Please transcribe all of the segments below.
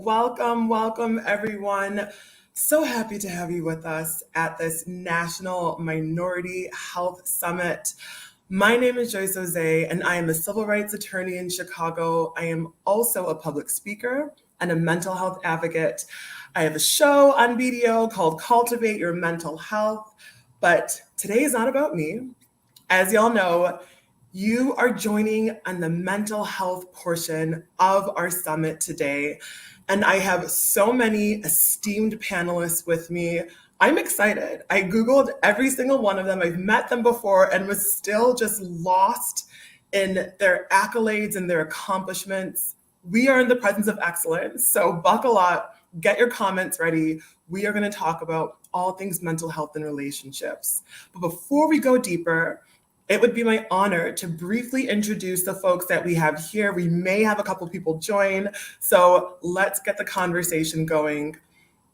welcome everyone. So happy to have you with us at this National Minority Health Summit. My name is Joyce Jose, and I am a civil rights attorney in Chicago. I am also a public speaker and a mental health advocate. I have a show on BDO called Cultivate Your Mental Health, but today is not about me. As y'all know, you are joining on the mental health portion of our summit today. And I have so many esteemed panelists with me. I'm excited. I Googled every single one of them. I've met them before and was still just lost in their accolades and their accomplishments. We are in the presence of excellence. So buckle up, get your comments ready. We are going to talk about all things mental health and relationships. But before we go deeper, it would be my honor to briefly introduce the folks that we have here. We may have a couple people join, so let's get the conversation going.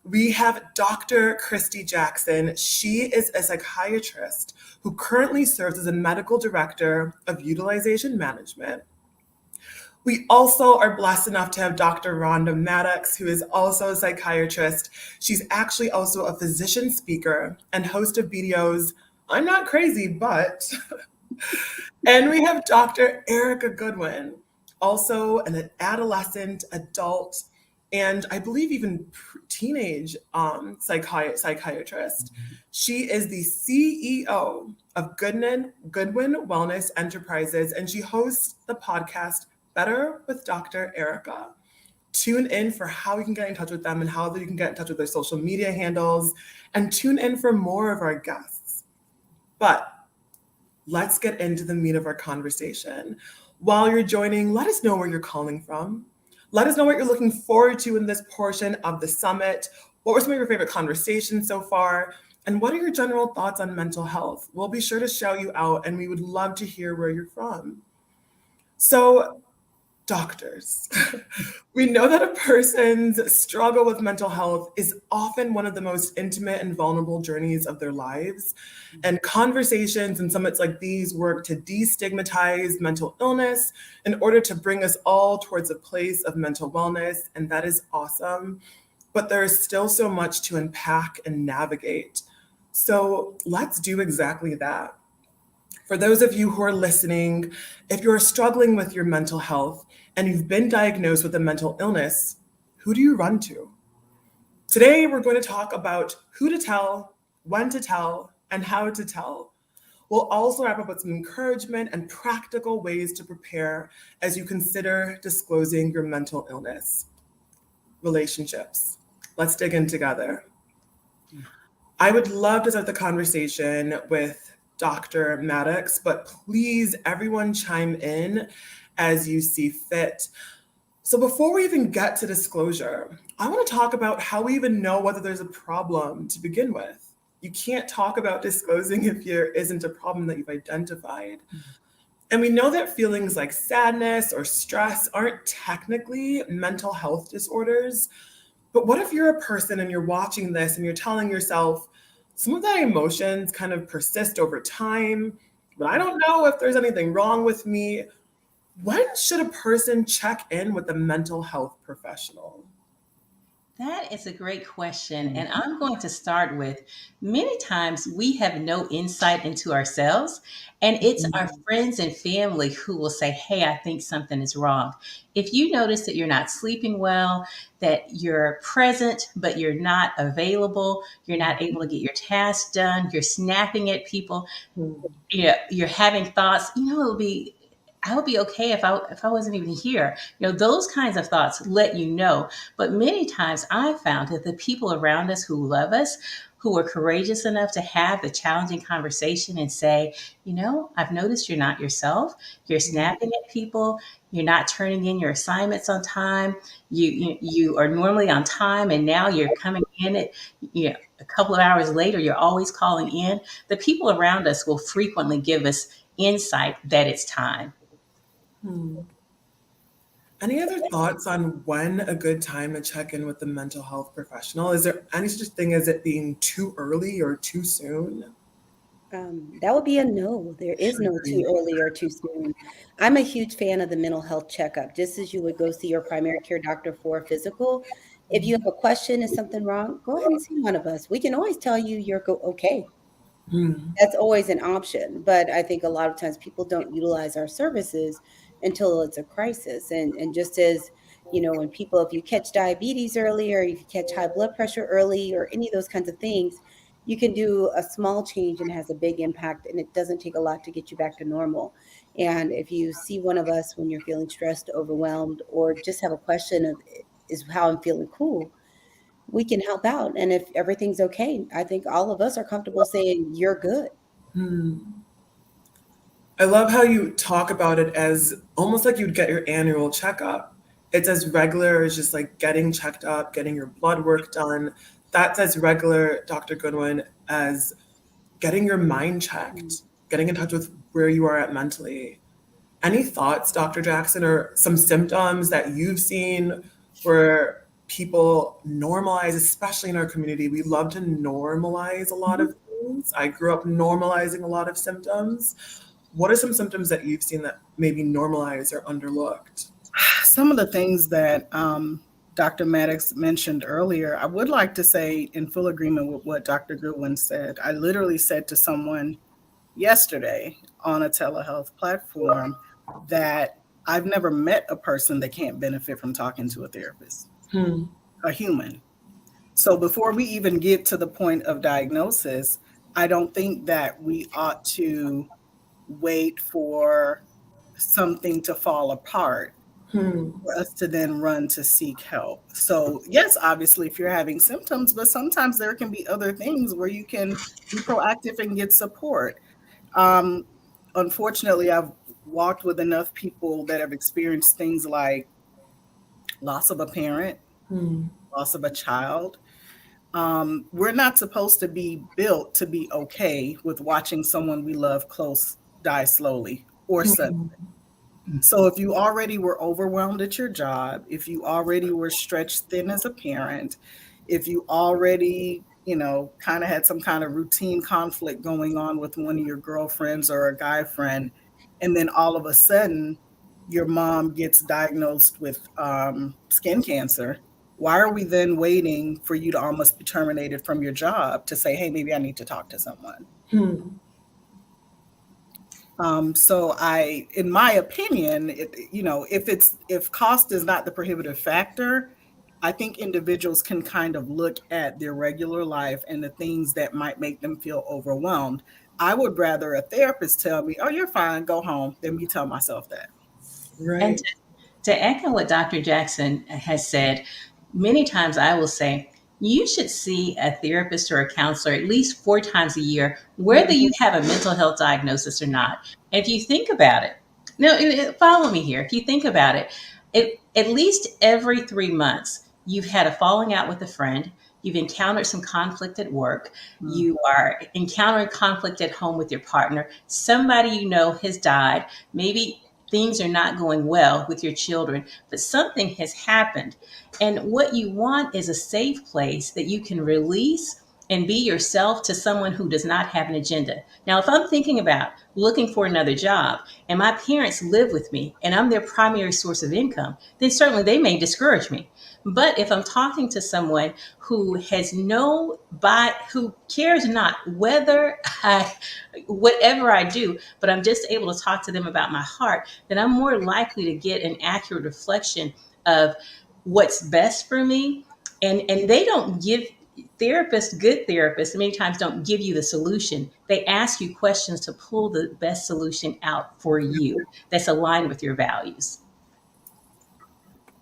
We have Dr. Christy Jackson. She is a psychiatrist who currently serves as a medical director of utilization management. We also are blessed enough to have Dr. Rhonda Maddox, who is also a psychiatrist. She's actually also a physician speaker and host of BDO's I'm Not Crazy, But. And we have Dr. Erica Goodwin, also an adolescent, adult, and I believe even teenage psychiatrist. She is the CEO of Goodwin Wellness Enterprises, and she hosts the podcast Better with Dr. Erica. Tune in for how you can get in touch with them and how you can get in touch with their social media handles, and tune in for more of our guests. But let's get into the meat of our conversation. While you're joining, let us know where you're calling from. Let us know what you're looking forward to in this portion of the summit. What were some of your favorite conversations so far? And what are your general thoughts on mental health? We'll be sure to shout you out, and we would love to hear where you're from. So, doctors, we know that a person's struggle with mental health is often one of the most intimate and vulnerable journeys of their lives. And conversations and summits like these work to destigmatize mental illness in order to bring us all towards a place of mental wellness. And that is awesome. But there is still so much to unpack and navigate. So let's do exactly that. For those of you who are listening, if you're struggling with your mental health and you've been diagnosed with a mental illness, who do you run to? Today, we're going to talk about who to tell, when to tell, and how to tell. We'll also wrap up with some encouragement and practical ways to prepare as you consider disclosing your mental illness. Relationships. Let's dig in together. I would love to start the conversation with Dr. Maddox, but please, everyone chime in as you see fit. So before we even get to disclosure, I want to talk about how we even know whether there's a problem to begin with. You can't talk about disclosing if there isn't a problem that you've identified. And we know that feelings like sadness or stress aren't technically mental health disorders. But what if you're a person and you're watching this and you're telling yourself, some of that emotions kind of persist over time, but I don't know if there's anything wrong with me. When should a person check in with a mental health professional? That is a great question. And I'm going to start with many times we have no insight into ourselves, and it's our friends and family who will say, hey, I think something is wrong. If you notice that you're not sleeping well, that you're present, but you're not available, you're not able to get your tasks done, you're snapping at people, you're having thoughts, I would be okay if I wasn't even here. Those kinds of thoughts let you know. But many times I've found that the people around us who love us, who are courageous enough to have the challenging conversation and say, I've noticed you're not yourself. You're snapping at people. You're not turning in your assignments on time. You are normally on time, and now you're coming in at a couple of hours later. You're always calling in. The people around us will frequently give us insight that it's time. Any other thoughts on when a good time to check in with the mental health professional? Is there any such thing as it being too early or too soon? That would be a no. There is no too Agreed. early or too soon. I'm a huge fan of the mental health checkup. Just as you would go see your primary care doctor for a physical, if you have a question, is something wrong, go ahead and see one of us. We can always tell you you're okay. Hmm. That's always an option, but I think a lot of times people don't utilize our services until it's a crisis. And just as, when people, if you catch diabetes early, or if you catch high blood pressure early, or any of those kinds of things, you can do a small change and it has a big impact, and it doesn't take a lot to get you back to normal. And if you see one of us when you're feeling stressed, overwhelmed, or just have a question of, is how I'm feeling cool, we can help out. And if everything's okay, I think all of us are comfortable saying you're good. Hmm. I love how you talk about it as almost like you'd get your annual checkup. It's as regular as just like getting checked up, getting your blood work done. That's as regular, Dr. Goodwin, as getting your mind checked, getting in touch with where you are at mentally. Any thoughts, Dr. Jackson, or some symptoms that you've seen where people normalize, especially in our community? We love to normalize a lot Mhm. of things. I grew up normalizing a lot of symptoms. What are some symptoms that you've seen that maybe normalized or underlooked? Some of the things that Dr. Maddox mentioned earlier, I would like to say in full agreement with what Dr. Goodwin said. I literally said to someone yesterday on a telehealth platform that I've never met a person that can't benefit from talking to a therapist, Hmm. a human. So before we even get to the point of diagnosis, I don't think that we ought to wait for something to fall apart Hmm. for us to then run to seek help. So, yes, obviously, if you're having symptoms, but sometimes there can be other things where you can be proactive and get support. Um, Unfortunately, I've walked with enough people that have experienced things like loss of a parent, Hmm. loss of a child. We're not supposed to be built to be okay with watching someone we love close die slowly or suddenly. Hmm. So if you already were overwhelmed at your job, if you already were stretched thin as a parent, if you already, kind of had some kind of routine conflict going on with one of your girlfriends or a guy friend, and then all of a sudden your mom gets diagnosed with skin cancer, why are we then waiting for you to almost be terminated from your job to say, hey, maybe I need to talk to someone? Hmm. In my opinion, if cost is not the prohibitive factor, I think individuals can kind of look at their regular life and the things that might make them feel overwhelmed. I would rather a therapist tell me, "Oh, you're fine, go home," than me tell myself that. And Right. to echo what Dr. Jackson has said, many times I will say, you should see a therapist or a counselor at least 4 times a year, whether you have a mental health diagnosis or not. And if you think about it, no, follow me here. If you think about it, at least every 3 months, you've had a falling out with a friend, you've encountered some conflict at work, Mm. you are encountering conflict at home with your partner, somebody you know has died, maybe things are not going well with your children, but something has happened. And what you want is a safe place that you can release and be yourself to someone who does not have an agenda. Now, if I'm thinking about looking for another job and my parents live with me and I'm their primary source of income, then certainly they may discourage me. But if I'm talking to someone who has who cares not whether whatever I do, but I'm just able to talk to them about my heart, then I'm more likely to get an accurate reflection of what's best for me. And they don't give good therapists many times don't give you the solution. They ask you questions to pull the best solution out for you that's aligned with your values.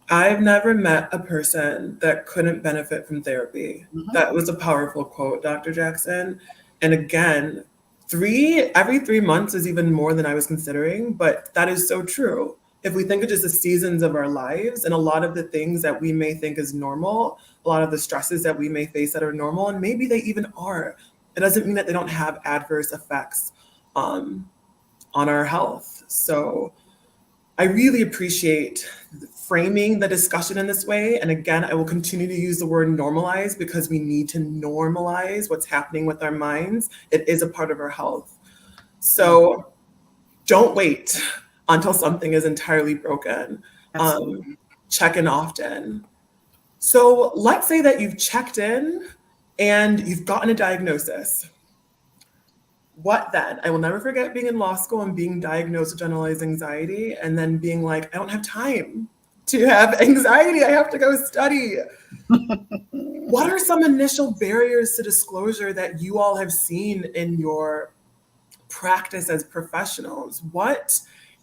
I've never met a person that couldn't benefit from therapy. Mhm. That was a powerful quote, Dr. Jackson. And again, every 3 months is even more than I was considering, but that is so true. If we think of just the seasons of our lives and a lot of the things that we may think is normal, a lot of the stresses that we may face that are normal, and maybe they even are, it doesn't mean that they don't have adverse effects um, on our health. So I really appreciate framing the discussion in this way, and again, I will continue to use the word normalize because we need to normalize what's happening with our minds. It is a part of our health. So don't wait until something is entirely broken. Absolutely. Check in often. So let's say that you've checked in and you've gotten a diagnosis. What then? I will never forget being in law school and being diagnosed with generalized anxiety and then being like, I don't have time to have anxiety. I have to go study. What are some initial barriers to disclosure that you all have seen in your practice as professionals? What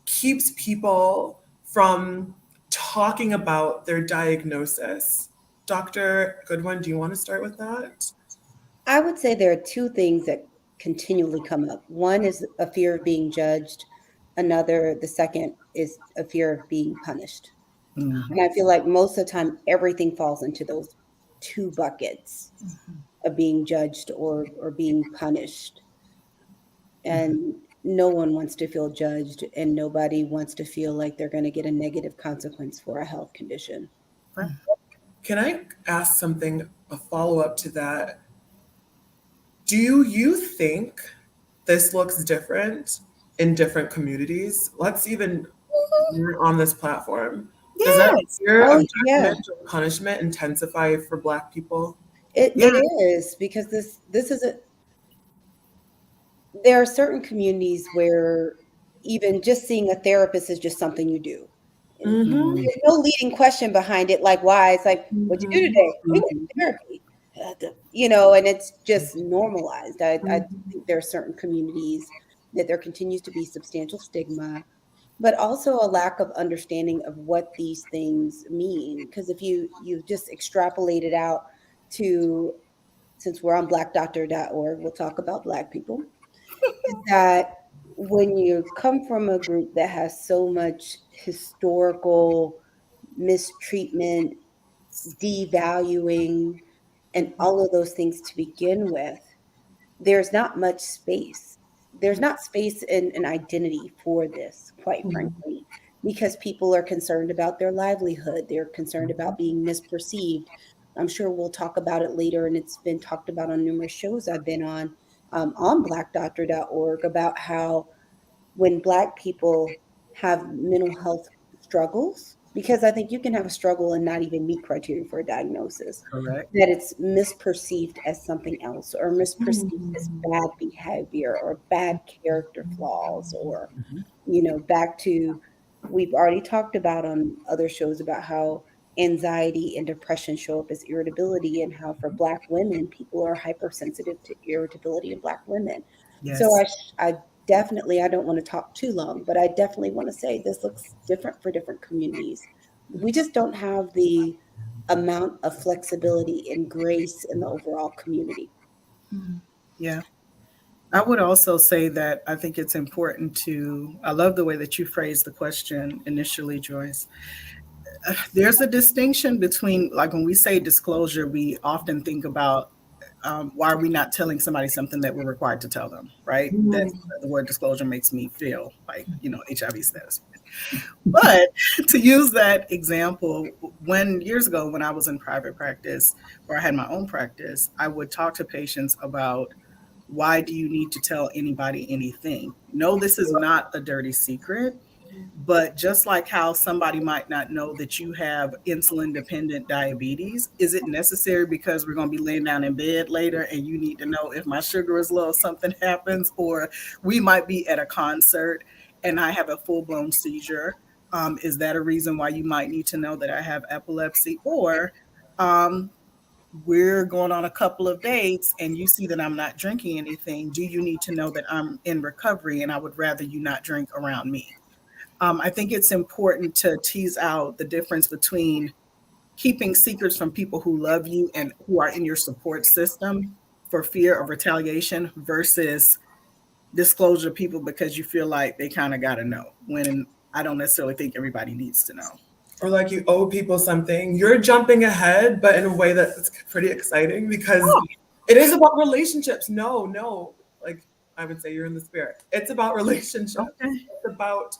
keeps people from talking about their diagnosis? Dr. Goodwin, do you want to start with that? I would say there are two things that continually come up. One is a fear of being judged. The second is a fear of being punished. And I feel like most of the time, everything falls into those two buckets of being judged or being punished. And no one wants to feel judged, and nobody wants to feel like they're going to get a negative consequence for a health condition. Right. Can I ask something, a follow up to that? Do you think this looks different in different communities? Let's even on this platform. Does that Yes. fear Oh, of yeah. judgment or punishment intensify for Black people? It Yeah. is because this is a there are certain communities where even just seeing a therapist is just something you do. And Mm-hmm. there's no leading question behind it, like why. It's like, what'd you do today? We went to therapy. And it's just normalized. I think there are certain communities that there continues to be substantial stigma, but also a lack of understanding of what these things mean. Because if you just extrapolate it out to, since we're on blackdoctor.org, we'll talk about Black people, is that when you come from a group that has so much historical mistreatment, devaluing, and all of those things to begin with, there's not much space. There's not space in an identity for this, quite frankly, because people are concerned about their livelihood. They're concerned about being misperceived. I'm sure we'll talk about it later, and it's been talked about on numerous shows I've been on blackdoctor.org, about how when Black people have mental health struggles, because I think you can have a struggle and not even meet criteria for a diagnosis, Correct. that it's misperceived as something else, or misperceived as bad behavior or bad character flaws, or back to, we've already talked about on other shows about how anxiety and depression show up as irritability, and how for Black women, people are hypersensitive to irritability in Black women. So Yes. I definitely, I don't want to talk too long, but I definitely want to say this looks different for different communities. We just don't have the amount of flexibility and grace in the overall community. Yeah. I would also say that I think it's important I love the way that you phrased the question initially, Joyce. There's a distinction between, like, when we say disclosure, we often think about why are we not telling somebody something that we're required to tell them, right? That's the word disclosure makes me feel like, HIV status. But to use that example, years ago, when I was in private practice, or I had my own practice, I would talk to patients about, why do you need to tell anybody anything? No, this is not a dirty secret. But just like how somebody might not know that you have insulin dependent diabetes, is it necessary because we're going to be laying down in bed later and you need to know if my sugar is low, something happens, or we might be at a concert and I have a full blown seizure? Is that a reason why you might need to know that I have epilepsy? Or we're going on a couple of dates and you see that I'm not drinking anything. Do you need to know that I'm in recovery and I would rather you not drink around me? I think it's important to tease out the difference between keeping secrets from people who love you and who are in your support system for fear of retaliation versus disclosure to people because you feel like they kind of got to know, when I don't necessarily think everybody needs to know. Or like you owe people something. You're jumping ahead, but in a way that's pretty exciting because it is about relationships. No. Like I would say you're in the spirit. It's about relationships. Okay. It's about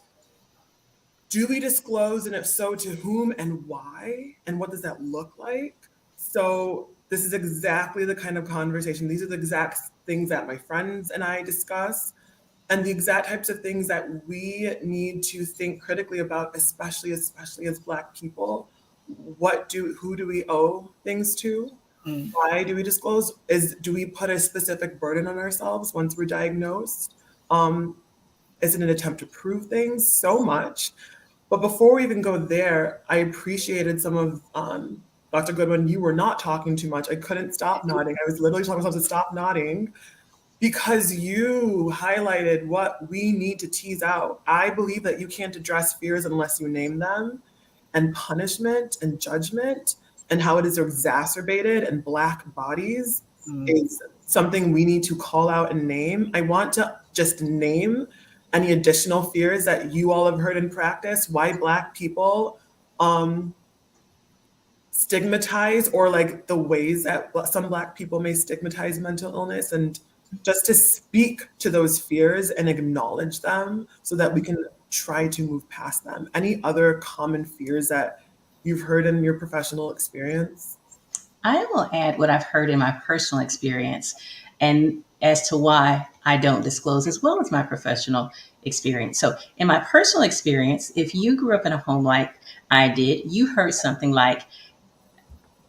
Do we disclose? And if so, to whom and why? And what does that look like? So, this is exactly the kind of conversation. These are the exact things that my friends and I discuss, and the exact types of things that we need to think critically about, especially as Black people. Who do we owe things to? Mm. Why do we disclose? Do we put a specific burden on ourselves once we're diagnosed? Is it an attempt to prove things? So much. But before we even go there, I appreciated some of Dr. Goodwin. You were not talking too much. I couldn't stop nodding. I was literally telling myself to stop nodding because you highlighted what we need to tease out. I believe that you can't address fears unless you name them, and punishment and judgment and how it is exacerbated in Black bodies is something we need to call out and name. I want to just name any additional fears that you all have heard in practice, why Black people stigmatize, or like the ways that some Black people may stigmatize mental illness, and just to speak to those fears and acknowledge them so that we can try to move past them. Any other common fears that you've heard in your professional experience? I will add what I've heard in my personal experience and as to why I don't disclose, as well as my professional experience. So, in my personal experience, if you grew up in a home like I did, you heard something like,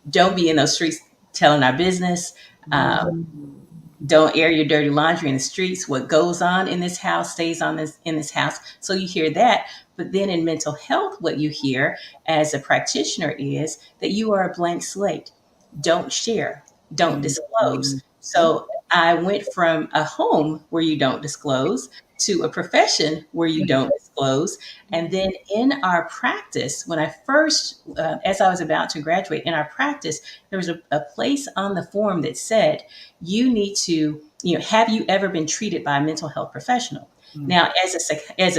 don't be in those streets telling our business. Don't air your dirty laundry in the streets. What goes on in this house stays on in this house. So you hear that. But then in mental health, what you hear as a practitioner is that you are a blank slate. Don't share. Don't disclose. So I went from a home where you don't disclose to a profession where you don't disclose. And then in our practice, when I first, as I was about to graduate, in our practice, there was a place on the form that said, you need to, have you ever been treated by a mental health professional? Now, as a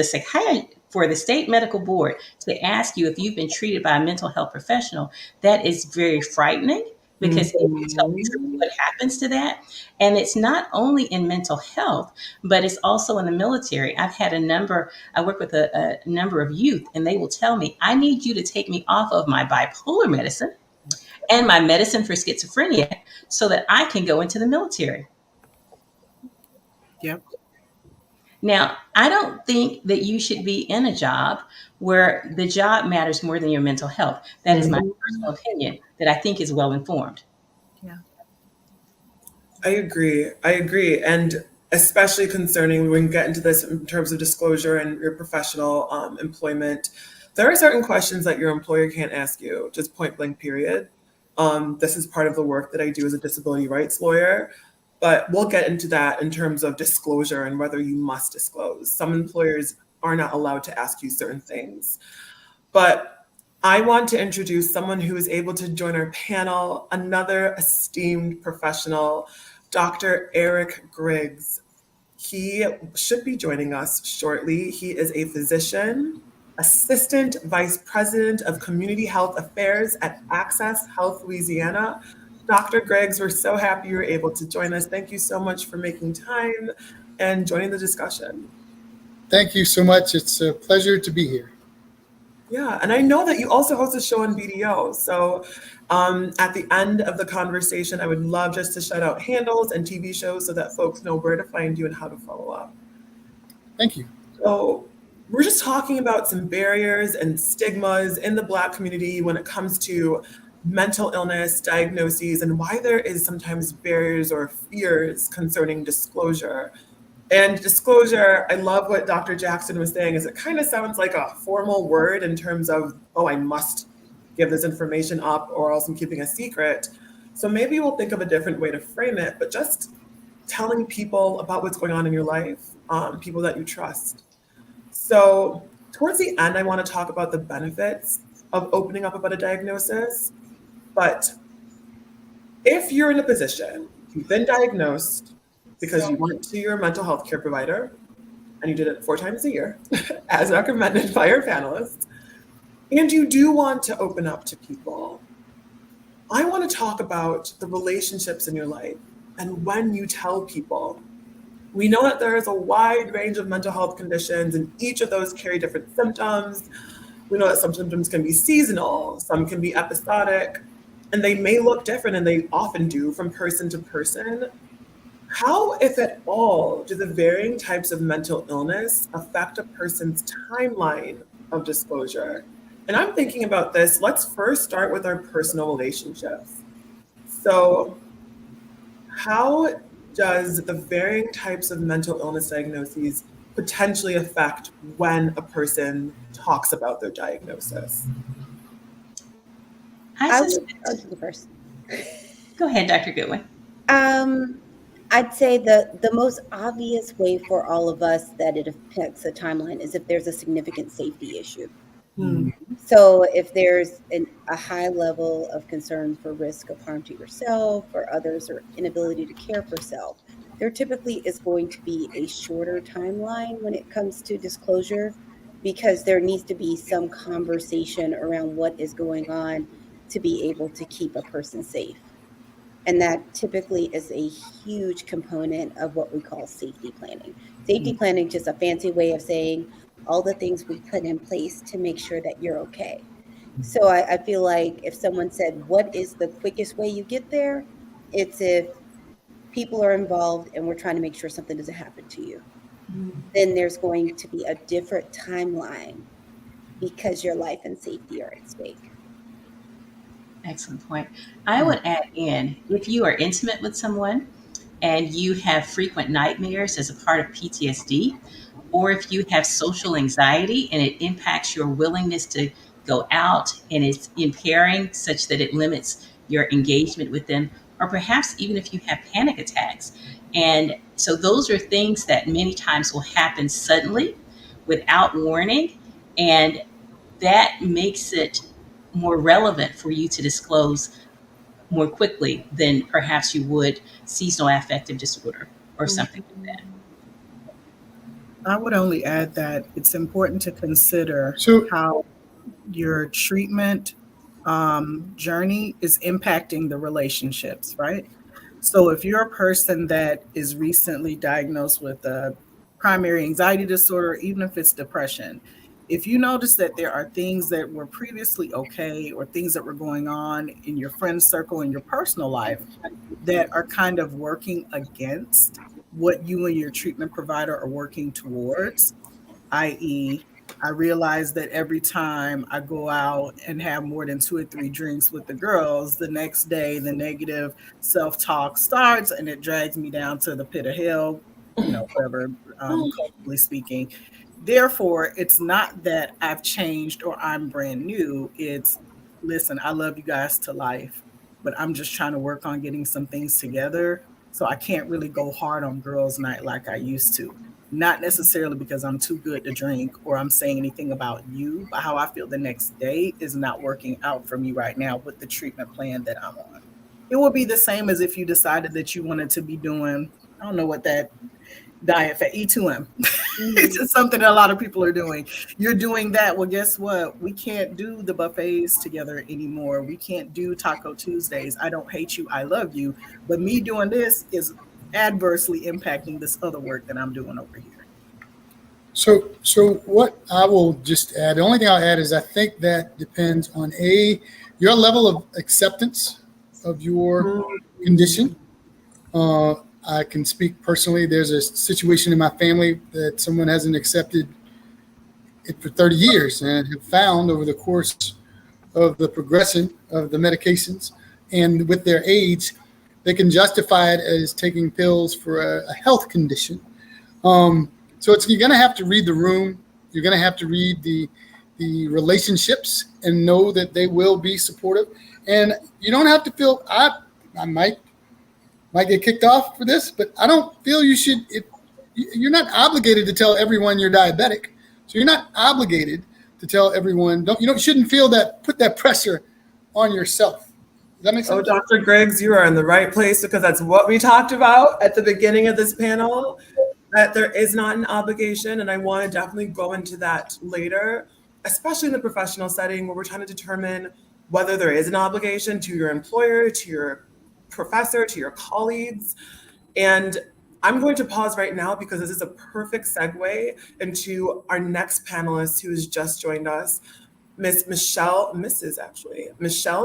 psychiatrist, for the state medical board to ask you if you've been treated by a mental health professional, that is very frightening, because if you tell the truth, what happens to that? And it's not only in mental health, but it's also in the military. I work with a number of youth, and they will tell me, I need you to take me off of my bipolar medicine and my medicine for schizophrenia so that I can go into the military. Yep. Now, I don't think that you should be in a job where the job matters more than your mental health. That is my personal opinion that I think is well informed. Yeah. I agree. And especially concerning, we can get into this in terms of disclosure and your professional employment. There are certain questions that your employer can't ask you, just point blank, period. This is part of the work that I do as a disability rights lawyer. But we'll get into that in terms of disclosure and whether you must disclose. Some employers are not allowed to ask you certain things. But I want to introduce someone who is able to join our panel, another esteemed professional, Dr. Eric Griggs. He should be joining us shortly. He is a physician, Assistant Vice President of Community Health Affairs at Access Health Louisiana. Dr. Griggs, we're so happy you were able to join us. Thank you so much for making time and joining the discussion. Thank you so much. It's a pleasure to be here. Yeah, and I know that you also host a show on BDO. So at the end of the conversation, I would love just to shout out handles and TV shows so that folks know where to find you and how to follow up. Thank you. So we're just talking about some barriers and stigmas in the Black community when it comes to mental illness diagnoses, and why there is sometimes barriers or fears concerning disclosure. And disclosure, I love what Dr. Jackson was saying, is it kind of sounds like a formal word in terms of, oh, I must give this information up or else I'm keeping a secret. So maybe we'll think of a different way to frame it, but just telling people about what's going on in your life, people that you trust. So towards the end, I want to talk about the benefits of opening up about a diagnosis. But if you're in a position, you've been diagnosed because you went to your mental health care provider and you did it 4 times a year, as recommended by your panelists, and you do want to open up to people, I want to talk about the relationships in your life and when you tell people We know that there is a wide range of mental health conditions, and each of those carry different symptoms. We know that some symptoms can be seasonal, some can be episodic, and they may look different, and they often do from person to person. How, if at all, do the varying types of mental illness affect a person's timeline of disclosure? And I'm thinking about this. Let's first start with our personal relationships. So, how does the varying types of mental illness diagnoses potentially affect when a person talks about their diagnosis? I'll do the first. Go ahead, Dr. Goodwin. I'd say the most obvious way for all of us that it affects a timeline is if there's a significant safety issue. So if there's a high level of concern for risk of harm to yourself or others, or inability to care for self, there typically is going to be a shorter timeline when it comes to disclosure, because there needs to be some conversation around what is going on to be able to keep a person safe. And that typically is a huge component of what we call safety planning. Safety planning, just a fancy way of saying all the things we put in place to make sure that you're okay. So I feel like if someone said, what is the quickest way you get there? It's if people are involved and we're trying to make sure something doesn't happen to you. Then there's going to be a different timeline because your life and safety are at stake. Excellent point. I would add in, if you are intimate with someone and you have frequent nightmares as a part of PTSD, or if you have social anxiety and it impacts your willingness to go out and it's impairing such that it limits your engagement with them, or perhaps even if you have panic attacks. And so those are things that many times will happen suddenly without warning. And that makes it more relevant for you to disclose more quickly than perhaps you would seasonal affective disorder or something like that. I would only add that it's important to consider how your treatment journey is impacting the relationships, right? So if you're a person that is recently diagnosed with a primary anxiety disorder, even if it's depression, if you notice that there are things that were previously okay, or things that were going on in your friend circle in your personal life that are kind of working against what you and your treatment provider are working towards, i.e., I realize that every time I go out and have more than 2 or 3 drinks with the girls, the next day the negative self-talk starts and it drags me down to the pit of hell, whatever, culturally speaking. Therefore, it's not that I've changed or I'm brand new. It's, listen, I love you guys to life, but I'm just trying to work on getting some things together. So I can't really go hard on girls' night like I used to. Not necessarily because I'm too good to drink or I'm saying anything about you, but how I feel the next day is not working out for me right now with the treatment plan that I'm on. It would be the same as if you decided that you wanted to be doing, I don't know what that diet for E2M. It's just something that a lot of people are doing. You're doing that. Well, guess what? We can't do the buffets together anymore. We can't do Taco Tuesdays. I don't hate you. I love you. But me doing this is adversely impacting this other work that I'm doing over here. So what I will just add, the only thing I'll add is I think that depends on your level of acceptance of your condition. I can speak personally. There's a situation in my family that someone hasn't accepted it for 30 years and have found over the course of the progression of the medications and with their age, they can justify it as taking pills for a health condition. So you're going to have to read the room. You're going to have to read the relationships and know that they will be supportive. And you don't have to feel, I might get kicked off for this, but I don't feel you should. You're not obligated to tell everyone you're diabetic, so you're not obligated to tell everyone. Shouldn't feel that, put that pressure on yourself. Does that make sense? Oh, Dr. Griggs, you are in the right place, because that's what we talked about at the beginning of this panel, that there is not an obligation, and I want to definitely go into that later, especially in the professional setting where we're trying to determine whether there is an obligation to your employer, to your professor, to your colleagues. And I'm going to pause right now because this is a perfect segue into our next panelist who has just joined us, Michelle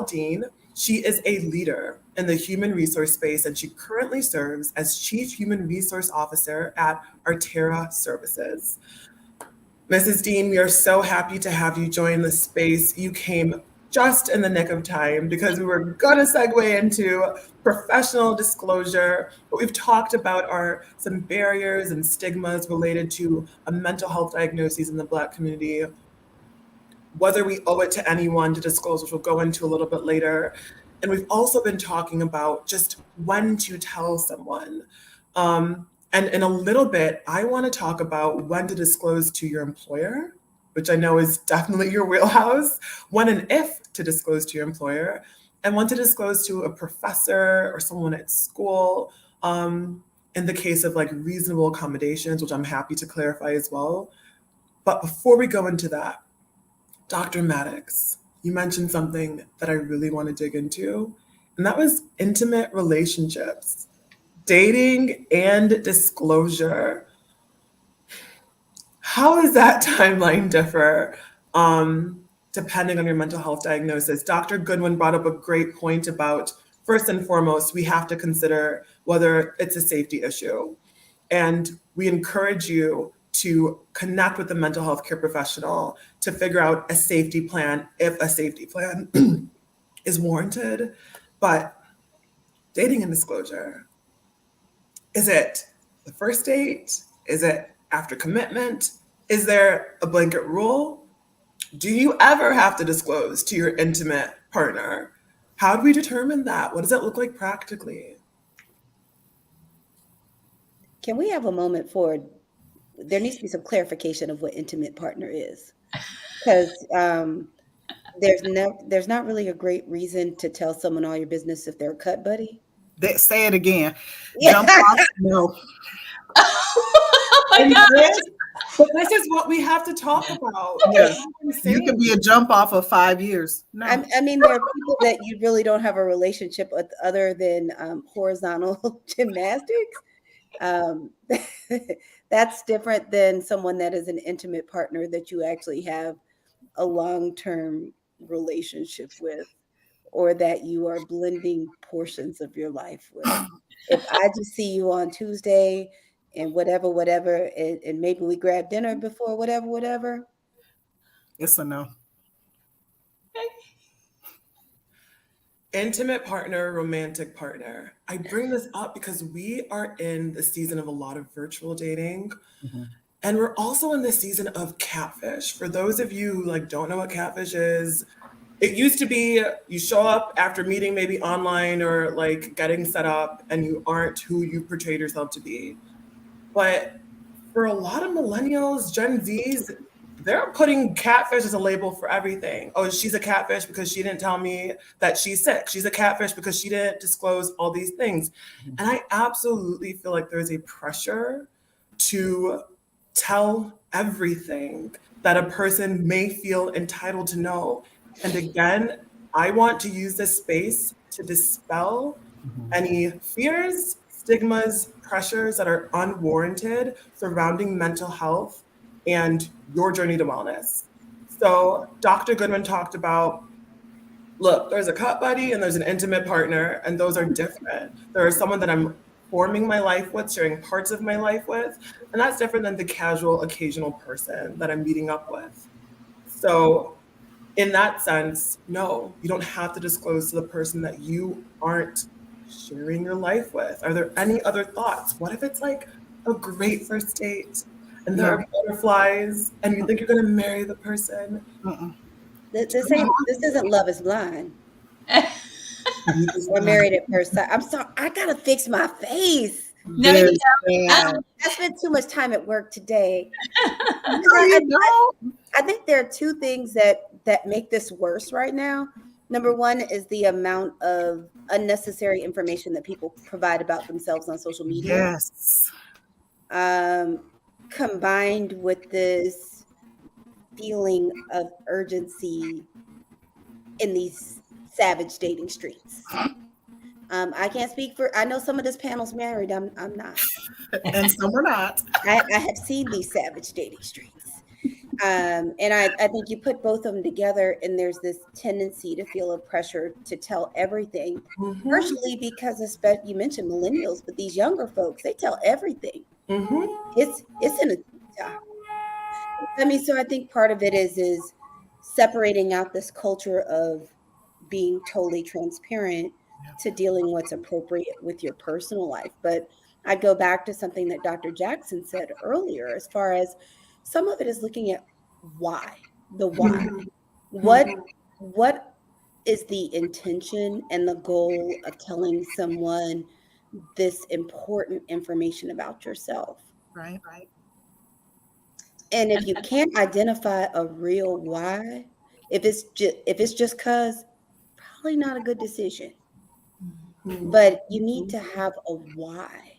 Dean. She is a leader in the human resource space, and she currently serves as Chief Human Resource Officer at Artera Services. Mrs. Dean, we are so happy to have you join the space. You came just in the nick of time because we were going to segue into professional disclosure. What we've talked about are some barriers and stigmas related to a mental health diagnosis in the Black community, whether we owe it to anyone to disclose, which we'll go into a little bit later. And we've also been talking about just when to tell someone. And in a little bit, I want to talk about when to disclose to your employer, which I know is definitely your wheelhouse, when and if to disclose to your employer, and when to disclose to a professor or someone at school, in the case of like reasonable accommodations, which I'm happy to clarify as well. But before we go into that, Dr. Maddox, you mentioned something that I really want to dig into, and that was intimate relationships, dating and disclosure. How does that timeline differ depending on your mental health diagnosis? Dr. Goodwin brought up a great point about, first and foremost, we have to consider whether it's a safety issue. And we encourage you to connect with a mental health care professional to figure out a safety plan if a safety plan is warranted. But dating and disclosure, is it the first date? Is it after commitment? Is there a blanket rule? Do you ever have to disclose to your intimate partner? How do we determine that? What does it look like practically? Can we have a moment for, there needs to be some clarification of what intimate partner is, because there's not really a great reason to tell someone all your business if they're a cut buddy. Say it again. Yeah. Jump off. No. Oh my gosh. But this is what we have to talk about. Yeah. You could be a jump off of 5 years. No. I mean, there are people that you really don't have a relationship with other than horizontal gymnastics. That's different than someone that is an intimate partner that you actually have a long-term relationship with, or that you are blending portions of your life with. If I just see you on Tuesday and whatever, and maybe we grab dinner before whatever. It's a no. Intimate partner, romantic partner. I bring this up because we are in the season of a lot of virtual dating. Mm-hmm. And we're also in the season of catfish. For those of you who like don't know what catfish is, it used to be you show up after meeting maybe online or like getting set up and you aren't who you portrayed yourself to be. But for a lot of millennials, Gen Zs, they're putting catfish as a label for everything. Oh, she's a catfish because she didn't tell me that she's sick. She's a catfish because she didn't disclose all these things. And I absolutely feel like there's a pressure to tell everything that a person may feel entitled to know. And again, I want to use this space to dispel any fears, stigmas, pressures that are unwarranted surrounding mental health and your journey to wellness. So Dr. Goodwin talked about, look, there's a cut buddy and there's an intimate partner, and those are different. There is someone that I'm forming my life with, sharing parts of my life with, and that's different than the casual, occasional person that I'm meeting up with. So in that sense, no, you don't have to disclose to the person that you aren't sharing your life with. Are there any other thoughts? What if it's like a great first date and there are butterflies and you think you're going to marry the person? This isn't Love is Blind. Or Married at First Sight. I'm sorry, I gotta fix my face. No, you don't. I spent too much time at work today. I think there are two things that make this worse right now. Number one is the amount of unnecessary information that people provide about themselves on social media. Yes. Combined with this feeling of urgency in these savage dating streets. I can't speak for, I know some of this panel's married. I'm not. And some are not. I have seen these savage dating streets. And I think you put both of them together, and there's this tendency to feel a pressure to tell everything, Mm-hmm. partially because, especially, you mentioned millennials, but these younger folks, they tell everything. Mm-hmm. It's in a TikTok. I mean, so I think part of it is separating out this culture of being totally transparent to dealing what's appropriate with your personal life. But I'd go back to something that Dr. Jackson said earlier, as far as some of it is looking at why, the why. What what is the intention and the goal of telling someone this important information about yourself? Right. And if you can't identify a real why, if it's just cause, probably not a good decision. But you need to have a why.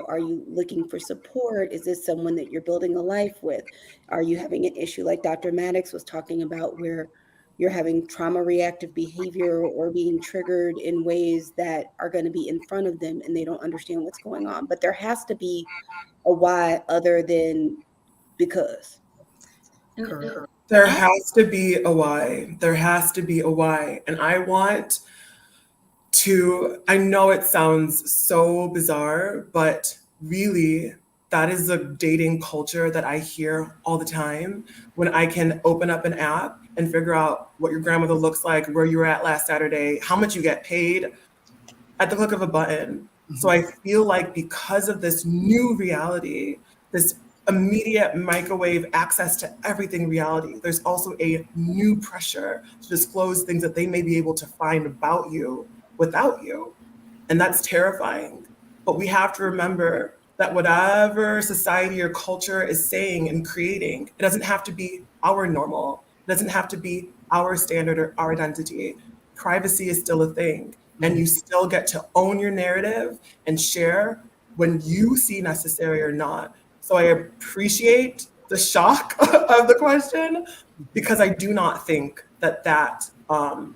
Are you looking for support? Is this someone that you're building a life with? Are you having an issue like Dr. Maddox was talking about, where you're having trauma reactive behavior or being triggered in ways that are going to be in front of them and they don't understand what's going on? But there has to be a why other than because. Correct. There has to be a why. There has to be a why. And I know it sounds so bizarre, but really, that is the dating culture that I hear all the time. When I can open up an app and figure out what your grandmother looks like, where you were at last Saturday, how much you get paid at the click of a button. So I feel like because of this new reality, this immediate microwave access to everything reality, there's also a new pressure to disclose things that they may be able to find about you without you. And that's terrifying. But we have to remember that whatever society or culture is saying and creating, it doesn't have to be our normal. It doesn't have to be our standard or our identity. Privacy is still a thing. And you still get to own your narrative and share when you see necessary or not. So I appreciate the shock of the question, because I do not think that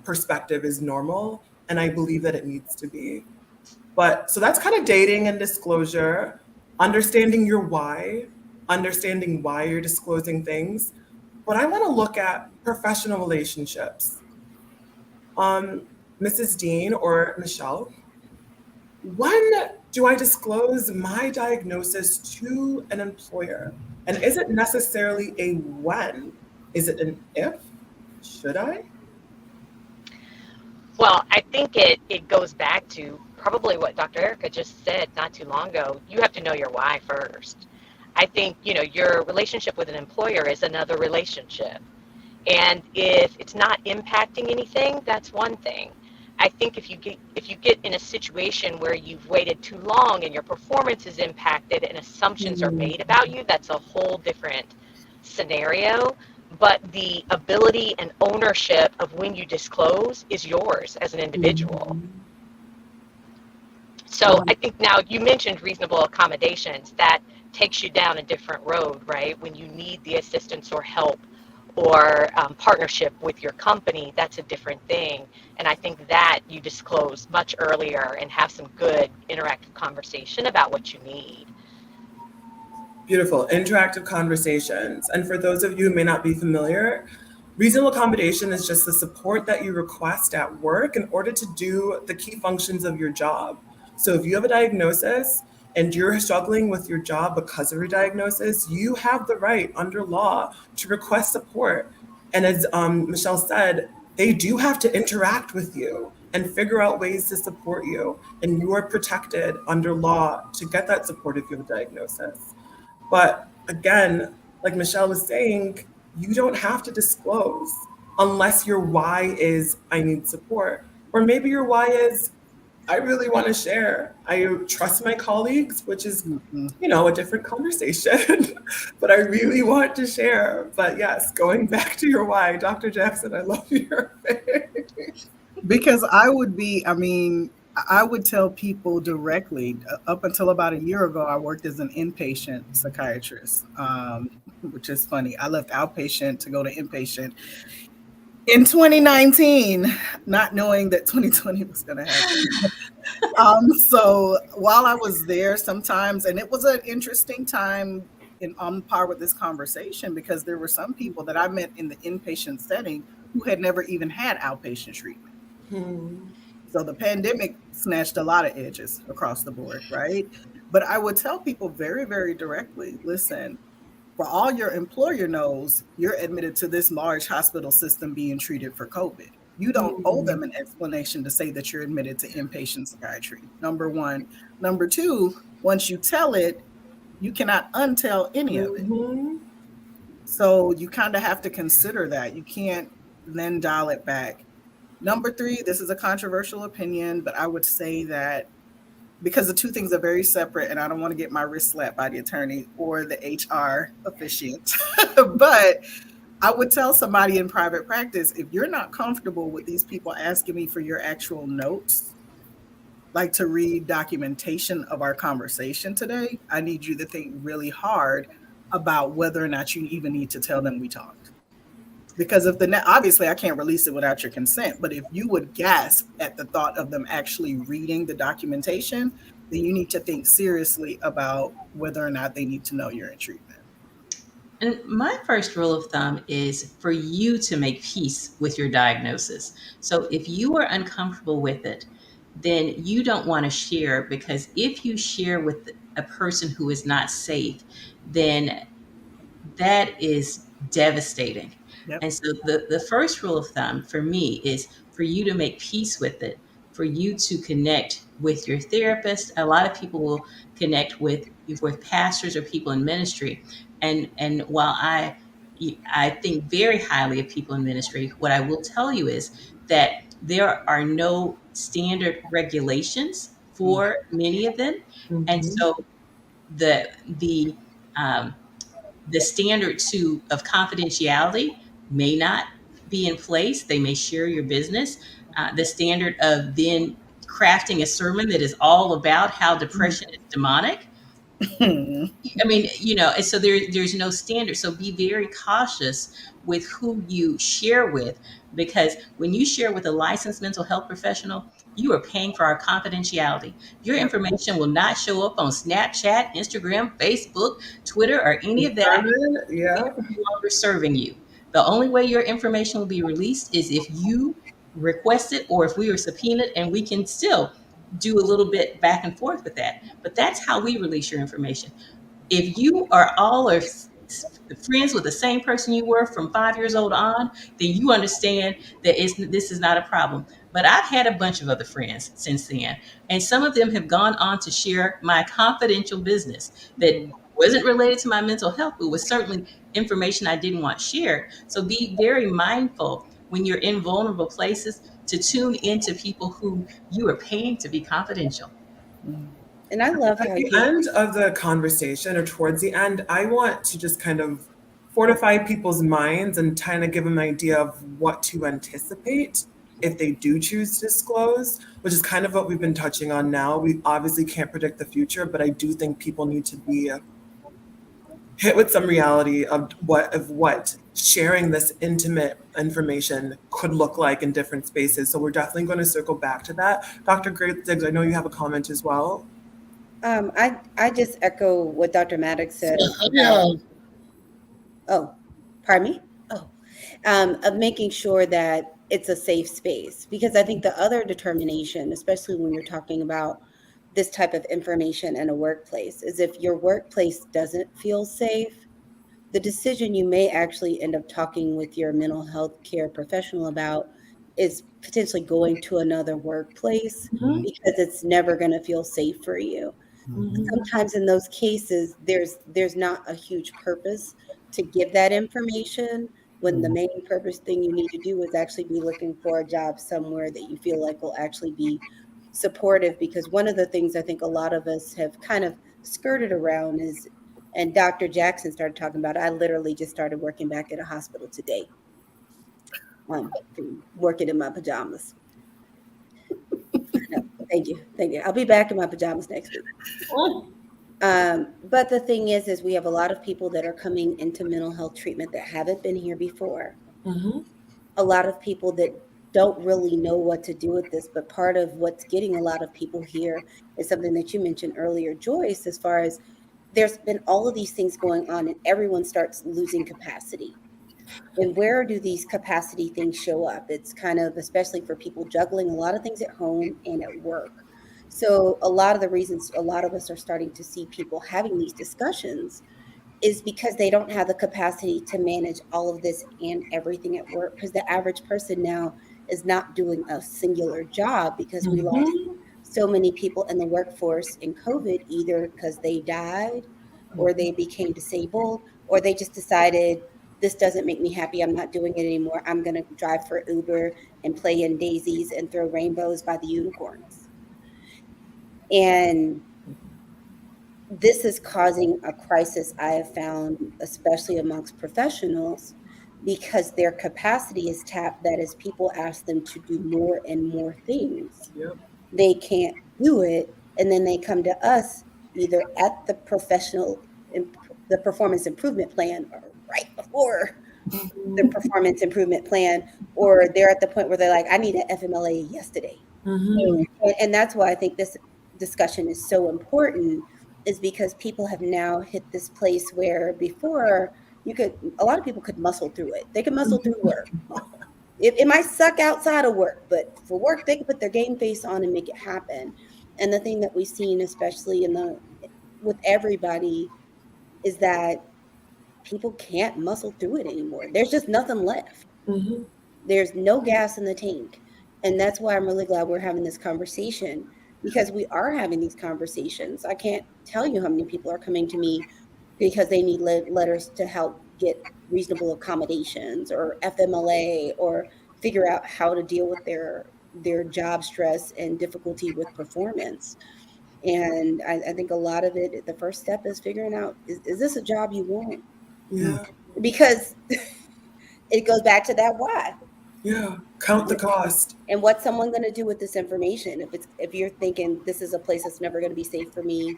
perspective is normal. And I believe that it needs to be. But so that's kind of dating and disclosure, understanding your why, understanding why you're disclosing things. But I want to look at professional relationships. Mrs. Dean or Michelle, when do I disclose my diagnosis to an employer? And is it necessarily a when? Is it an if? Should I? Well, I think it goes back to probably what Dr. Erica just said not too long ago. You have to know your why first. I think, your relationship with an employer is another relationship. And if it's not impacting anything, that's one thing. I think if you get in a situation where you've waited too long and your performance is impacted and assumptions are made about you, that's a whole different scenario. But the ability and ownership of when you disclose is yours as an individual. So I think now you mentioned reasonable accommodations. That takes you down a different road, right? When you need the assistance or help or partnership with your company, that's a different thing. And I think that you disclose much earlier and have some good interactive conversation about what you need. Beautiful, interactive conversations. And for those of you who may not be familiar, reasonable accommodation is just the support that you request at work in order to do the key functions of your job. So if you have a diagnosis and you're struggling with your job because of your diagnosis, you have the right under law to request support. And as Michelle said, they do have to interact with you and figure out ways to support you. And you are protected under law to get that support if you have a diagnosis. But again, like Michelle was saying, you don't have to disclose unless your why is, I need support. Or maybe your why is, I really want to share. I trust my colleagues, which is, a different conversation, but I really want to share. But yes, going back to your why, Dr. Jackson, I love your face. Because I would tell people directly. Up until about a year ago, I worked as an inpatient psychiatrist, which is funny. I left outpatient to go to inpatient. In 2019, not knowing that 2020 was going to happen. So while I was there sometimes, and it was an interesting time on par with this conversation, because there were some people that I met in the inpatient setting who had never even had outpatient treatment. Hmm. So the pandemic snatched a lot of edges across the board, right? But I would tell people very, very directly, listen, for all your employer knows, you're admitted to this large hospital system being treated for COVID. You don't owe them an explanation to say that you're admitted to inpatient psychiatry. Number one. Number two, once you tell it, you cannot untell any of it. Hmm. So you kind of have to consider that. You can't then dial it back. Number three, this is a controversial opinion, but I would say that because the two things are very separate, and I don't want to get my wrist slapped by the attorney or the HR officiant, but I would tell somebody in private practice, if you're not comfortable with these people asking me for your actual notes, like to read documentation of our conversation today, I need you to think really hard about whether or not you even need to tell them we talked. Because if obviously I can't release it without your consent, but if you would gasp at the thought of them actually reading the documentation, then you need to think seriously about whether or not they need to know you're in treatment. And my first rule of thumb is for you to make peace with your diagnosis. So if you are uncomfortable with it, then you don't want to share, because if you share with a person who is not safe, then that is devastating. Yep. And so the first rule of thumb for me is for you to make peace with it, for you to connect with your therapist. A lot of people will connect with pastors or people in ministry. And while I think very highly of people in ministry, what I will tell you is that there are no standard regulations for many of them. And Hmm. so the the um, the standard of confidentiality may not be in place. They may share your business. The standard of then crafting a sermon that is all about how depression is demonic. I mean, and so there's no standard. So be very cautious with who you share with, because when you share with a licensed mental health professional, you are paying for our confidentiality. Your Yep. information will not show up on Snapchat, Instagram, Facebook, Twitter, or any of that. Determine, We yeah. are no longer serving you. The only way your information will be released is if you request it, or if we are subpoenaed, and we can still do a little bit back and forth with that. But that's how we release your information. If you are all are friends with the same person you were from 5 years old on, then you understand that this is not a problem. But I've had a bunch of other friends since then, and some of them have gone on to share my confidential business that wasn't related to my mental health, but was certainly information I didn't want shared. So be very mindful when you're in vulnerable places to tune into people who you are paying to be confidential. And I love At how the you end of the conversation or towards the end, I want to just kind of fortify people's minds and kind of give them an idea of what to anticipate if they do choose to disclose, which is kind of what we've been touching on now. We obviously can't predict the future, but I do think people need to be hit with some reality of what sharing this intimate information could look like in different spaces. So we're definitely going to circle back to that. Dr. Great Diggs, I know you have a comment as well. I just echo what Dr. Maddox said about, Yeah, oh, pardon me? Oh, of making sure that it's a safe space. Because I think the other determination, especially when you're talking about this type of information in a workplace, is if your workplace doesn't feel safe, the decision you may actually end up talking with your mental health care professional about is potentially going to another workplace Mhm. because it's never going to feel safe for you. Mhm. Sometimes in those cases there's not a huge purpose to give that information, when the main purpose thing you need to do is actually be looking for a job somewhere that you feel like will actually be supportive. Because one of the things I think a lot of us have kind of skirted around is, and Dr. Jackson started talking about, I literally just started working back at a hospital today, working in my pajamas. No, thank you, I'll be back in my pajamas next week. But the thing is we have a lot of people that are coming into mental health treatment that haven't been here before. Mhm. a lot of people that don't really know what to do with this. But part of what's getting a lot of people here is something that you mentioned earlier, Joyce, as far as there's been all of these things going on and everyone starts losing capacity. And where do these capacity things show up? It's kind of, especially for people juggling a lot of things at home and at work. So a lot of the reasons a lot of us are starting to see people having these discussions is because they don't have the capacity to manage all of this and everything at work, because the average person now is not doing a singular job, because we lost Mm-hmm. so many people in the workforce in COVID, either because they died or they became disabled or they just decided this doesn't make me happy, I'm not doing it anymore, I'm going to drive for Uber and play in daisies and throw rainbows by the unicorns. And this is causing a crisis, I have found, especially amongst professionals, because their capacity is tapped. That is, people ask them to do more and more things. Yep. They can't do it. And then they come to us either at the the performance improvement plan, or right before the performance improvement plan, or they're at the point where they're like, I need an FMLA yesterday. Mm-hmm. And that's why I think this discussion is so important, is because people have now hit this place where before a lot of people could muscle through it. They could muscle through work. It might suck outside of work, but for work, they can put their game face on and make it happen. And the thing that we've seen, especially with everybody, is that people can't muscle through it anymore. There's just nothing left. Mm-hmm. There's no gas in the tank. And that's why I'm really glad we're having this conversation, because we are having these conversations. I can't tell you how many people are coming to me because they need letters to help get reasonable accommodations or FMLA, or figure out how to deal with their job stress and difficulty with performance. And I think a lot of it, the first step is figuring out, is this a job you want? Yeah. Because it goes back to that why. Yeah. Count the cost. And what's someone going to do with this information? If you're thinking this is a place that's never going to be safe for me,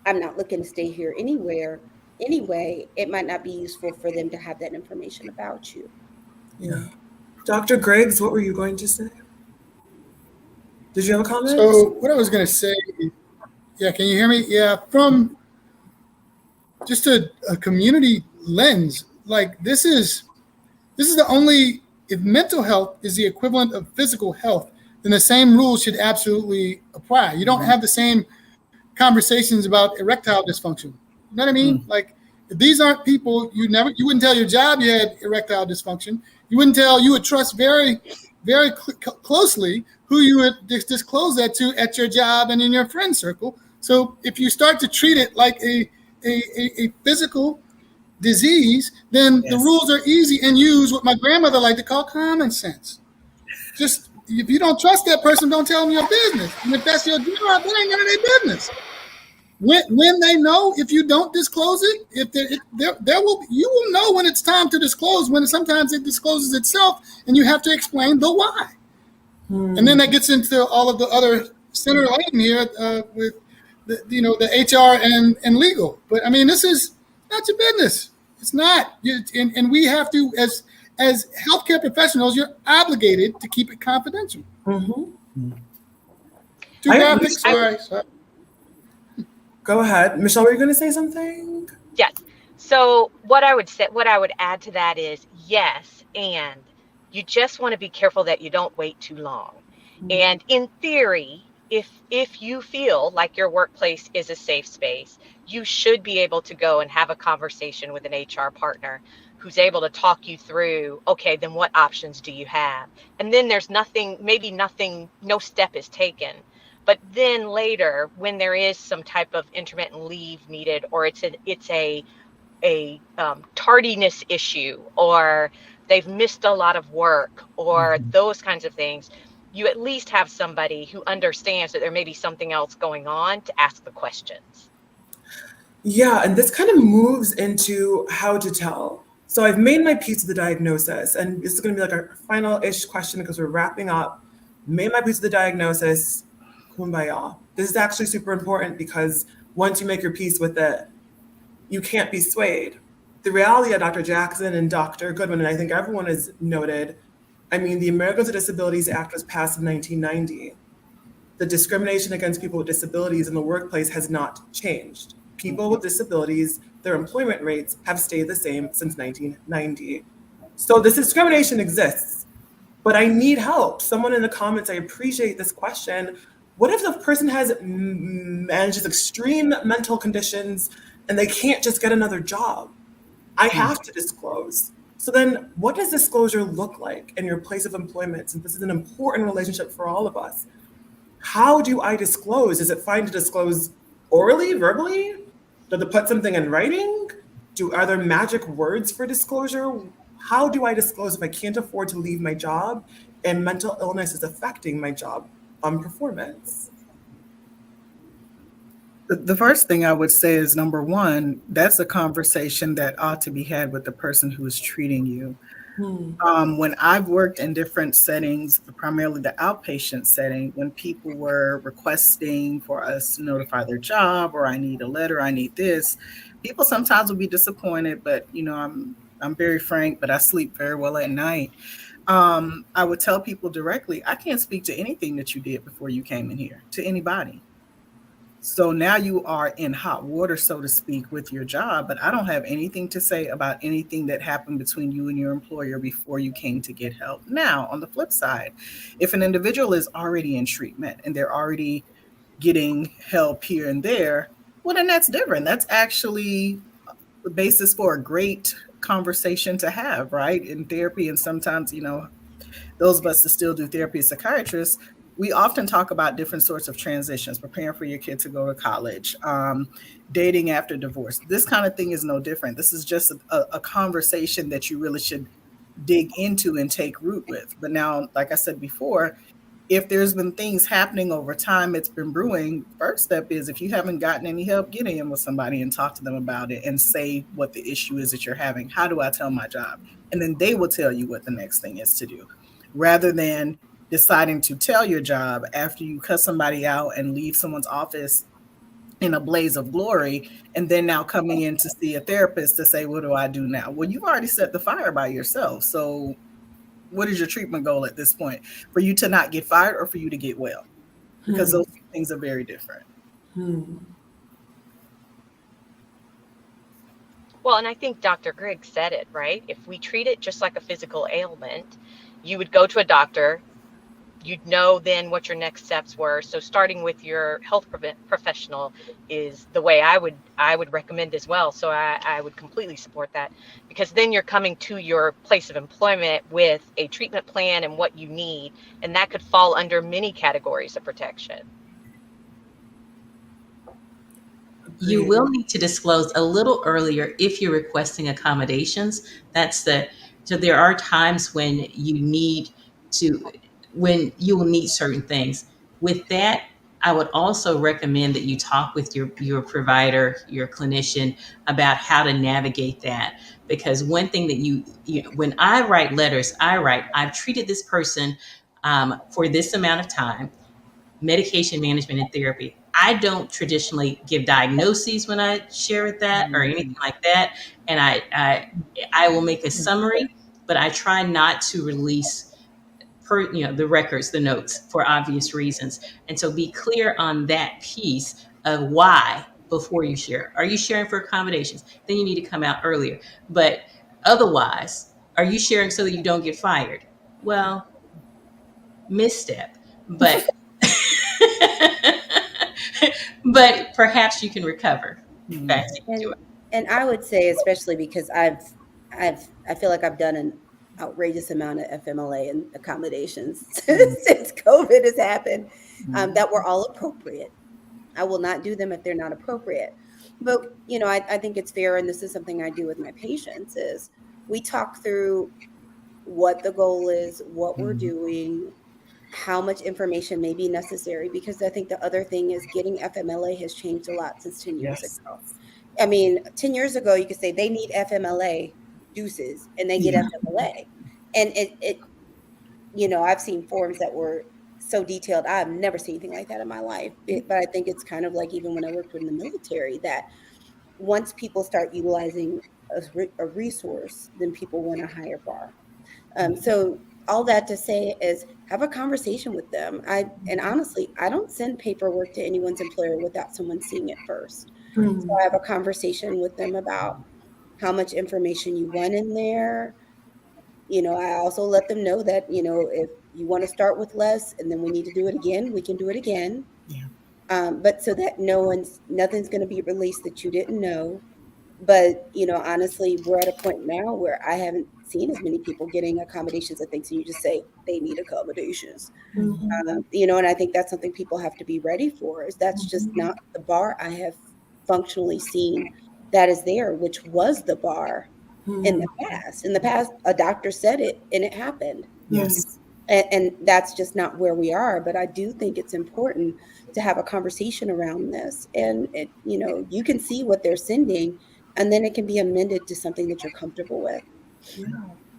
I'm not looking to stay here anyway, it might not be useful for them to have that information about you. Yeah. Dr. Griggs, what were you going to say? Did you have a comment? So what I was going to say, yeah, can you hear me? Yeah, from just a community lens, like this is the only, if mental health is the equivalent of physical health, then the same rules should absolutely apply. You don't have the same conversations about erectile dysfunction. You know what I mean? Like, if these aren't people, you wouldn't tell your job you had erectile dysfunction. You would trust very, very closely who you would disclose that to at your job and in your friend circle. So if you start to treat it like a physical disease, then the rules are easy and use what my grandmother liked to call common sense. Just, if you don't trust that person, don't tell them your business. And if that's your job, that ain't none of their business. When they know, if you don't disclose it, you will know when it's time to disclose. When sometimes it discloses itself, and you have to explain the why. And then that gets into all of the other center lane here with the HR and legal. But I mean, this is not your business. It's not. And we have to, as healthcare professionals, you're obligated to keep it confidential. Mm-hmm. Two graphics. Sorry. Go ahead, Michelle. Were you going to say something? Yes. So what I would add to that is, yes, and you just want to be careful that you don't wait too long. And in theory, if you feel like your workplace is a safe space, you should be able to go and have a conversation with an HR partner who's able to talk you through, okay, then what options do you have? And then there's no step is taken. But then later, when there is some type of intermittent leave needed, or it's a tardiness issue, or they've missed a lot of work, or those kinds of things, you at least have somebody who understands that there may be something else going on to ask the questions. Yeah, and this kind of moves into how to tell. So I've made my piece of the diagnosis, and this is going to be like our final-ish question because we're wrapping up. Made my piece of the diagnosis. Kumbaya. This is actually super important because once you make your peace with it, you can't be swayed. The reality of Dr. Jackson and Dr. Goodwin, and I think everyone has noted, I mean, the Americans with Disabilities Act was passed in 1990. The discrimination against people with disabilities in the workplace has not changed. People with disabilities, their employment rates have stayed the same since 1990. So this discrimination exists, but I need help. Someone in the comments, I appreciate this question. What if the person manages extreme mental conditions and they can't just get another job? I have to disclose. So then what does disclosure look like in your place of employment? Since this is an important relationship for all of us. How do I disclose? Is it fine to disclose orally, verbally? Do they put something in writing? Are there magic words for disclosure? How do I disclose if I can't afford to leave my job and mental illness is affecting my job performance? The first thing I would say is, number one, that's a conversation that ought to be had with the person who is treating you. When I've worked in different settings, primarily the outpatient setting, when people were requesting for us to notify their job, or I need a letter, I need this, people sometimes will be disappointed, but I'm very frank, but I sleep very well at night. I would tell people directly, I can't speak to anything that you did before you came in here, to anybody. So now you are in hot water, so to speak, with your job, but I don't have anything to say about anything that happened between you and your employer before you came to get help. Now, on the flip side, if an individual is already in treatment and they're already getting help here and there, well, then that's different. That's actually the basis for a great conversation to have, right? In therapy. And sometimes, those of us that still do therapy as psychiatrists, we often talk about different sorts of transitions, preparing for your kid to go to college, dating after divorce. This kind of thing is no different. This is just a conversation that you really should dig into and take root with. But now, like I said before, if there's been things happening over time, it's been brewing, first step is, if you haven't gotten any help, get in with somebody and talk to them about it and say what the issue is that you're having. How do I tell my job? And then they will tell you what the next thing is to do, rather than deciding to tell your job after you cut somebody out and leave someone's office in a blaze of glory, and then now coming in to see a therapist to say, what do I do now? Well, you've already set the fire by yourself. So what is your treatment goal at this point? For you to not get fired or for you to get well? Because those two things are very different. Well, and I think Dr. Griggs said it, right? If we treat it just like a physical ailment, you would go to a doctor, you'd know then what your next steps were. So starting with your health professional is the way I would recommend as well. So I would completely support that, because then you're coming to your place of employment with a treatment plan and what you need, and that could fall under many categories of protection. You will need to disclose a little earlier if you're requesting accommodations. So there are times when when you will need certain things. With that, I would also recommend that you talk with your provider, your clinician, about how to navigate that. Because one thing that when I write letters, I've treated this person for this amount of time, medication management and therapy. I don't traditionally give diagnoses when I share that or anything like that. And I will make a summary, but I try not to release the records, the notes, for obvious reasons. And so be clear on that piece of why before you share. Are you sharing for accommodations? Then you need to come out earlier. But otherwise, are you sharing so that you don't get fired? Well, misstep. But but perhaps you can recover. Back to it. And I would say, especially because I feel like I've done an outrageous amount of FMLA and accommodations since COVID has happened, that were all appropriate. I will not do them if they're not appropriate. But, I think it's fair, and this is something I do with my patients, is we talk through what the goal is, what we're doing, how much information may be necessary, because I think the other thing is getting FMLA has changed a lot since 10 years ago. I mean, 10 years ago, you could say they need FMLA, deuces, and they get FMLA. And I've seen forms that were so detailed. I've never seen anything like that in my life. But I think it's kind of like even when I worked in the military, that once people start utilizing a resource, then people want a higher bar. So all that to say is have a conversation with them. And honestly, I don't send paperwork to anyone's employer without someone seeing it first. So Mm. I have a conversation with them about how much information you want in there. I also let them know that, if you want to start with less and then we need to do it again, we can do it again. Yeah. But so that nothing's going to be released that you didn't know. But, honestly, we're at a point now where I haven't seen as many people getting accommodations and things. And you just say they need accommodations. Mhm. And I think that's something people have to be ready for, is that's just not the bar I have functionally seen that is there, which was the bar in Mhm. the past. In the past, a doctor said it and it happened. Yes. And that's just not where we are. But I do think it's important to have a conversation around this. And you can see what they're sending, and then it can be amended to something that you're comfortable with. Yeah.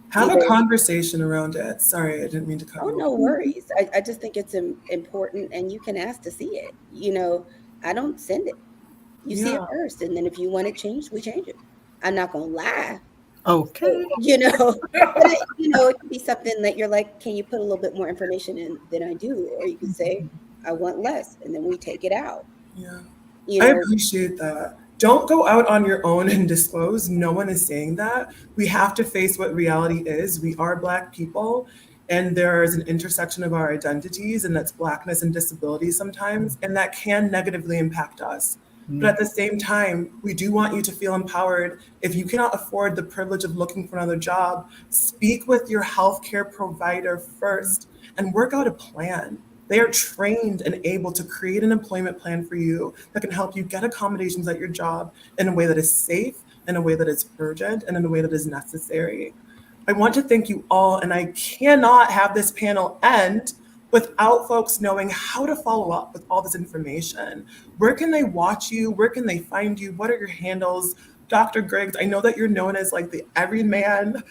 Have a Either, conversation around it. Sorry, I didn't mean to cut oh, you no off. worries. I just think it's important, and you can ask to see it. I don't send it. You see it Yeah. first, and then if you want it changed, we change it. I'm not gonna lie. So, Okay. but it could be something that you're like, can you put a little bit more information in than I do? Or you could say, I want less, and then we take it out. Yeah. You I know, appreciate that. Don't go out on your own and disclose. No one is saying that. We have to face what reality is. We are Black people, and there is an intersection of our identities, and that's Blackness and disability sometimes, and that can negatively impact us. But at the same time, we do want you to feel empowered. If you cannot afford the privilege of looking for another job, speak with your healthcare provider first and work out a plan. They are trained and able to create an employment plan for you that can help you get accommodations at your job in a way that is safe, in a way that is urgent, and in a way that is necessary. I want to thank you all, and I cannot have this panel end without folks knowing how to follow up with all this information. Where can they watch you? Where can they find you? What are your handles? Dr. Griggs, I know that you're known as like the everyman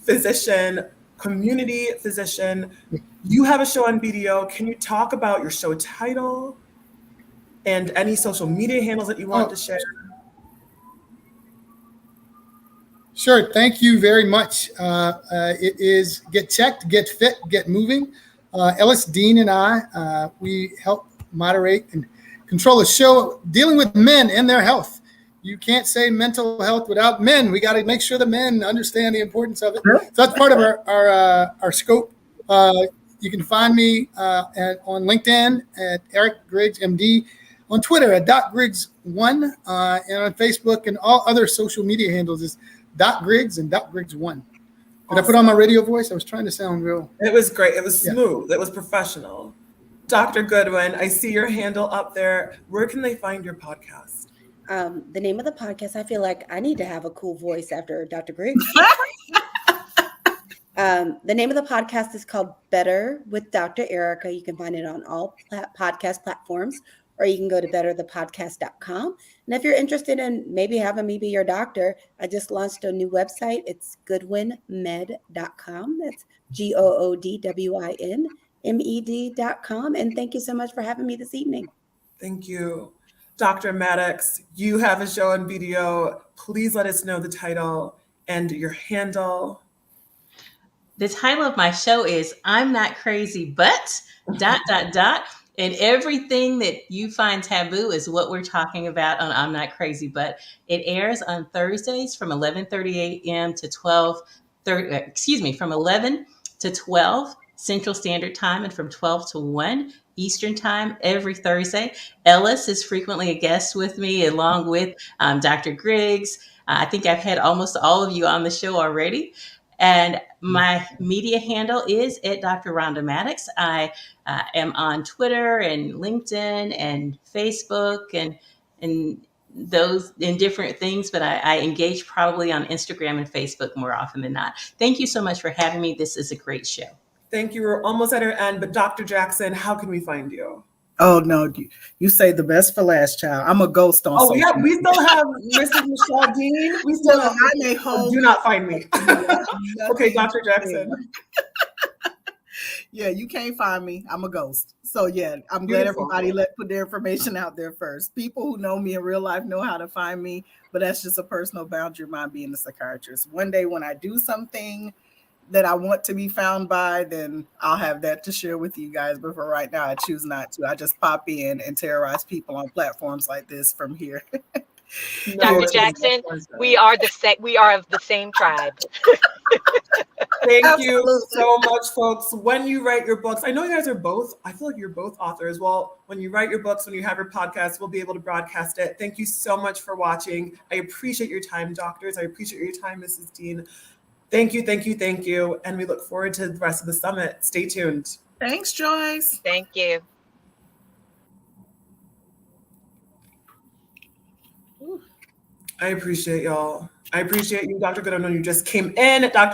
physician, community physician. You have a show on BDO. Can you talk about your show title and any social media handles that you want to Oh, share? sure. Thank you very much. It is Get Checked, Get Fit, Get Moving. Ellis Dean and I, we help moderate and control a show dealing with men and their health. You can't say mental health without men. We got to make sure the men understand the importance of it. So that's part of our scope. You can find me on LinkedIn at Eric Griggs MD, on Twitter at .Griggs1, and on Facebook and all other social media handles is .Griggs and .Griggs1. Did I put on my radio voice? I was trying to sound real. It was great. It was smooth. It was professional. Dr. Goodwin, I see your handle up there. Where can they find your podcast? the name of the podcast, I feel like I need to have a cool voice after Dr. Griggs. The name of the podcast is called Better with Dr. Erica. You can find it on all podcast platforms, or you can go to betterthepodcast.com. And if you're interested in maybe having me be your doctor, I just launched a new website. It's goodwinmed.com. That's GOODWINMED.com. And thank you so much for having me this evening. Thank you. Dr. Maddox, you have a show on BDO. Please let us know the title and your handle. The title of my show is I'm Not Crazy, but ... And everything that you find taboo is what we're talking about on I'm Not Crazy, but it airs on Thursdays from 11:30 a.m. to 12:30, from 11 to 12 Central Standard Time and from 12 to 1 Eastern Time every Thursday. Ellis is frequently a guest with me, along with Dr. Griggs. I think I've had almost all of you on the show already. And my media handle is at Dr. Rhonda Maddox. I am on Twitter and LinkedIn and Facebook and those in different things, but I engage probably on Instagram and Facebook more often than not. Thank you so much for having me. This is a great show. Thank you. We're almost at our end, but Dr. Jackson, how can we find you? Oh no, you say the best for last, child. I'm a ghost on social media. We still have Mrs. Michelle Dean. We still have. Do not find me. Okay, Dr. Jackson. Yeah, you can't find me. I'm a ghost. So yeah, I'm glad everybody put their information out there first. People who know me in real life know how to find me, but that's just a personal boundary of mine being a psychiatrist. One day when I do something, that I want to be found by, then I'll have that to share with you guys. But for right now, I choose not to. I just pop in and terrorize people on platforms like this from here. No, Dr. it was Jackson, my pleasure. we are we are of the same tribe. Thank you Absolutely. so much, folks. When you write your books, I know you guys are both, I feel like you're both authors. Well, when you write your books, when you have your podcast, we'll be able to broadcast it. Thank you so much for watching. I appreciate your time, doctors. I appreciate your time, Mrs. Dean. Thank you, thank you, thank you. And we look forward to the rest of the summit. Stay tuned. Thanks, Joyce. Thank you. I appreciate y'all. I appreciate you, Dr. Good. I know you just came in. Dr.